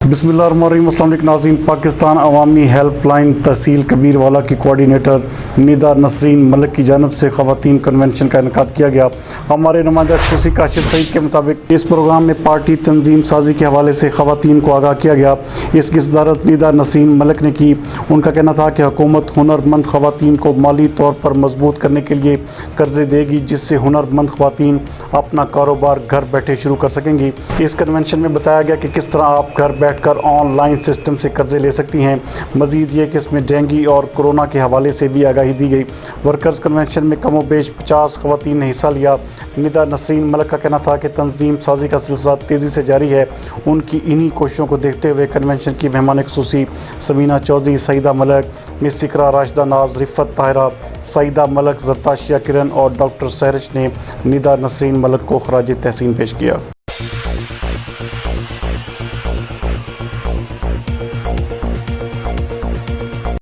बिस्मिल्लाहिर्रहमानिर्रहीम। अस्सलाम वालेकुम नाज़रीन। पाकिस्तान अवामी हेल्प लाइन तहसील कबीरवाला की कोऑर्डिनेटर निदा नसरीन मलिक की जानब से ख़वातीन कन्वेंशन का इनकाद किया गया। हमारे नुमाइंदा खुसूसी काशिफ सईद के मुताबिक इस प्रोग्राम में पार्टी तंजीम साजी के हवाले से ख़वातीन को आगाह किया गया। इसकी सदारत निदा नसरीन मलिक ने की। उनका कहना था कि हुकूमत हुनरमंद ख़वातीन को माली तौर पर मजबूत करने के लिए कर्जे देगी, जिससे हुनरमंद ख़वातीन अपना कारोबार घर बैठे शुरू कर सकेंगी। इस कन्वेंशन में बताया गया कि किस तरह आप घर बैठ कर ऑनलाइन सिस्टम से कर्जे ले सकती हैं। मज़ीद ये कि इसमें डेंगू और कोरोना के हवाले से भी आगाही दी गई। वर्कर्स कन्वेंशन में कमो बेश 50 ख़वातीन ने हिस्सा लिया। निदा नसरीन मलिक का कहना था कि तंजीम साजी का सिलसिला तेज़ी से जारी है। उनकी इन्हीं कोशिशों को देखते हुए कन्वेंशन की मेहमान खुसूसी समीना चौधरी, सईदा मलिक, मिस इकरा, राशिदा नाज, रिफ़त ताहिरा, सईदा मलिक, ज़रताशिया किरण और डॉक्टर सहरिश ने निदा नसरीन मलिक को खराज तहसीन पेश किया।